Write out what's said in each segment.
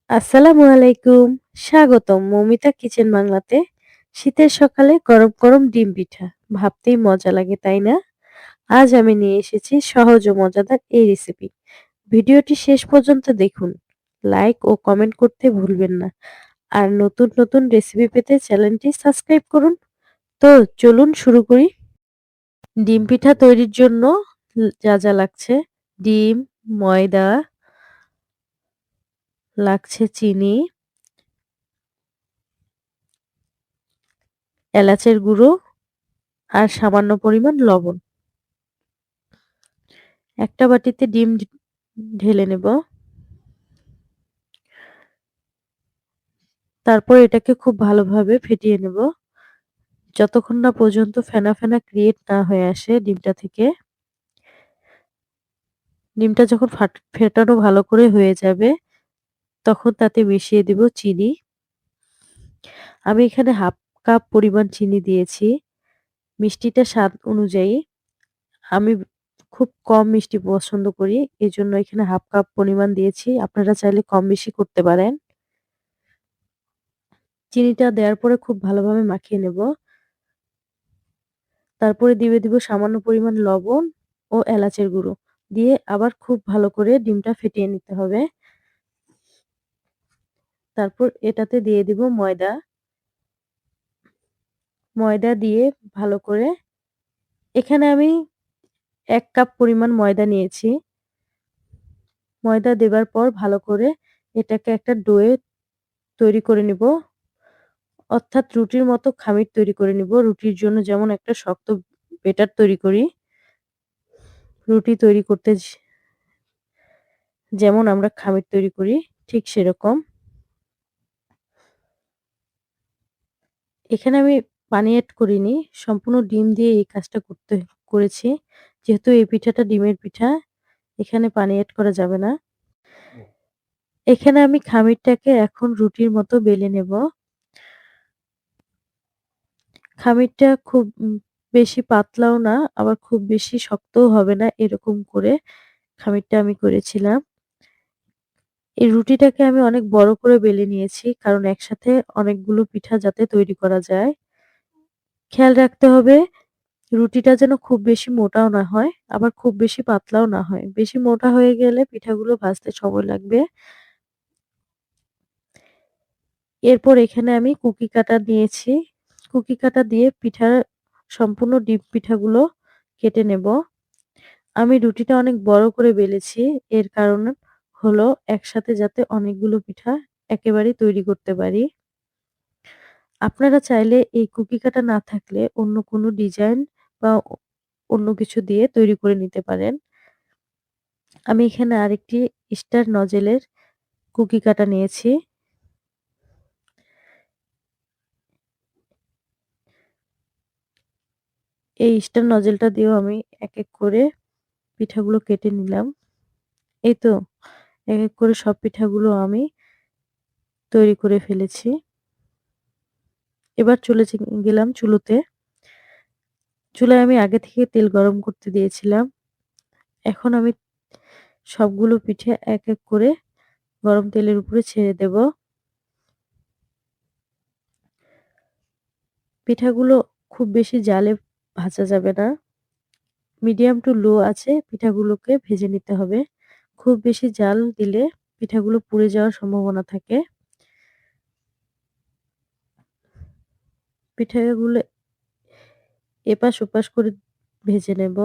আসসালামু আলাইকুম। স্বাগতম মৌমিতা কিচেন বাংলাতে। শীতের সকালে গরম গরম ডিম পিঠা। ভাবতেই মজা লাগে, তাই না? আজ আমি নিয়ে এসেছি সহজ ও মজাদার এই রেসিপি। ভিডিওটি শেষ পর্যন্ত দেখুন। লাইক ও কমেন্ট করতে ভুলবেন না। আর নতুন নতুন রেসিপি পেতে চ্যানেলটি সাবস্ক্রাইব করুন। তো চলুন শুরু করি। ডিম পিঠা তৈরির জন্য যা যা লাগছে: ডিম, ময়দা, লাগছে চিনি, এলাচের গুঁড়ো আর সামান্য পরিমাণ লবণ। একটা বাটিতে ডিম ঢেলে নেব। তারপর এটাকে খুব ভালোভাবে ফেটিয়ে নেব। যতক্ষণ না পর্যন্ত ফেনা ফেনা ক্রিয়েট না হয়ে আসে ডিমটা থেকে। ডিমটা যখন ফেটানো ভালো করে হয়ে যাবে, তখন তাতে মিশিয়ে দিব চিনি। আমি এখানে 1/2 কাপ পরিমাণ চিনি দিয়েছি। মিষ্টিটা স্বাদ অনুযায়ী। আমি খুব কম মিষ্টি পছন্দ করি। এজন্য এখানে 1/2 কাপ পরিমাণ দিয়েছি। আপনারা চাইলে কম বেশি করতে পারেন। চিনিটা দেওয়ার পরে খুব ভালোভাবে মাখিয়ে নেব। তারপরে দিয়ে দিব সামান্য পরিমাণ লবণ ও এলাচের গুঁড়ো। দিয়ে আবার খুব ভালো করে ডিমটা ফেটিয়ে নিতে হবে। তারপর এটাতে দিয়ে দিব ময়দা। ময়দা দিয়ে ভালো করে, এখানে আমি 1 কাপ পরিমাণ ময়দা নিয়েছি। ময়দা দেবার পর ভালো করে এটাকে একটা ডোয়ে তৈরি করে নিব। অর্থাৎ রুটির মতো খামির তৈরি করে নিব। রুটির জন্য যেমন একটা শক্ত বেটার তৈরি করি, রুটি তৈরি করতে যেমন আমরা খামির তৈরি করি, ঠিক সেরকম। এখানে আমি পানি এড করিনি। সম্পূর্ণ ডিম দিয়ে এই কাজটা করেছি। যেহেতু এই পিঠাটা ডিমের পিঠা, এখানে পানি এড করা যাবে না। এখানে আমি খামিরটাকে এখন রুটির মতো বেলে নেব। খামিরটা খুব বেশি পাতলাও না, আবার খুব বেশি শক্তও হবে না, এরকম করে খামিরটা আমি করেছিলাম। এই রুটিটাকে আমি অনেক বড় করে বেলে নিয়েছি, কারণ একসাথে অনেকগুলো পিঠা যাতে তৈরি করা যায়। খেয়াল রাখতে হবে রুটিটা যেন খুব বেশি মোটাও না হয়, আবার খুব বেশি পাতলাও না হয়। বেশি মোটা হয়ে গেলে পিঠাগুলো ভাজতে সময় লাগবে। এরপর এখানে আমি কুকি কাটার নিয়েছি। কুকি কাটা দিয়ে পিঠার সম্পূর্ণ ডিম পিঠাগুলো কেটে নেব। আমি রুটিটা অনেক বড় করে বেলেছি। এর কারণ হলো একসাথে যাতে অনেকগুলো পিঠা একেবারেই তৈরি করতে পারি। আপনারা চাইলে এই কুকি কাটা না থাকলে অন্য কোনো ডিজাইন বা অন্য কিছু দিয়ে তৈরি করে নিতে পারেন। আমি এখানে আরেকটি স্টার নজেলের কুকি কাটা নিয়েছি। এই স্টার নজেলটা দিয়েও আমি এক এক করে পিঠাগুলো কেটে নিলাম। এই তো এক এক করে সব পিঠাগুলো আমি তৈরি করে ফেলেছি। এবার চলে গেলাম চুলোতে। চুলায় আমি আগে থেকে তেল গরম করতে দিয়েছিলাম। এখন আমি সবগুলো পিঠে এক এক করে গরম তেলের উপরে ছেড়ে দেব। পিঠাগুলো খুব বেশি জালে ভাজা যাবে না। মিডিয়াম টু লো আঁচে পিঠাগুলোকে ভেজে নিতে হবে। খুব বেশি জাল দিলে পিঠাগুলো পুড়ে যাওয়ার সম্ভাবনা থাকে। পিঠাগুলো এপাশ ওপাশ করে ভেজে নেব।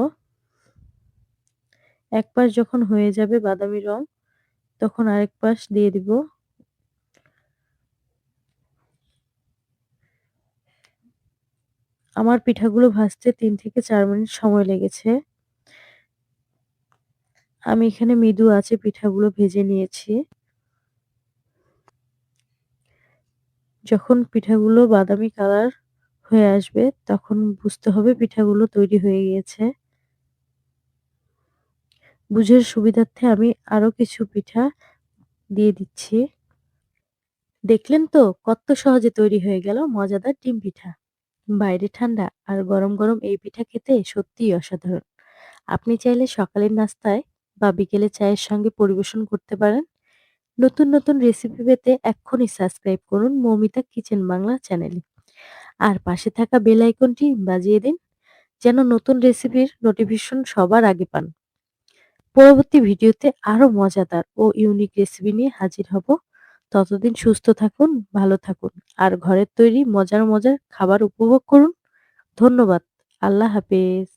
এক পাশ যখন হয়ে যাবে বাদামি রং, তখন আরেক পাশ দিয়ে দিব। আমার পিঠাগুলো ভাজতে ৩ থেকে ৪ মিনিট সময় লেগেছে। আমি এখানে মৃদু আঁচে পিঠাগুলো ভেজে নিয়েছি। যখন পিঠাগুলো বাদামি কালার হয়ে আসবে, তখন বুঝতে হবে পিঠাগুলো তৈরি হয়ে গিয়েছে। বুঝার সুবিধার্থে আমি আরো কিছু পিঠা দিয়ে দিচ্ছি। দেখলেন তো কত সহজে তৈরি হয়ে গেল মজাদার ডিম পিঠা। বাইরে ঠান্ডা আর গরম গরম এই পিঠা খেতে সত্যিই অসাধারণ। আপনি চাইলে সকালের নাস্তায় বা বিকেলে চায়ের সঙ্গে পরিবেশন করতে পারেন। নতুন নতুন রেসিপি পেতে এক্ষুনি সাবস্ক্রাইব করুন মৌমিতা কিচেন বাংলা চ্যানেলে। আর পাশে থাকা বেল আইকনটি বাজিয়ে দিন যেন নতুন রেসিপির নোটিফিকেশন সবার আগে পান। পরবর্তী ভিডিওতে আরো মজাদার ও ইউনিক রেসিপি নিয়ে হাজির হব। ততদিন সুস্থ থাকুন, ভালো থাকুন আর ঘরের তৈরি মজার মজার খাবার উপভোগ করুন। ধন্যবাদ। আল্লাহ হাফেজ।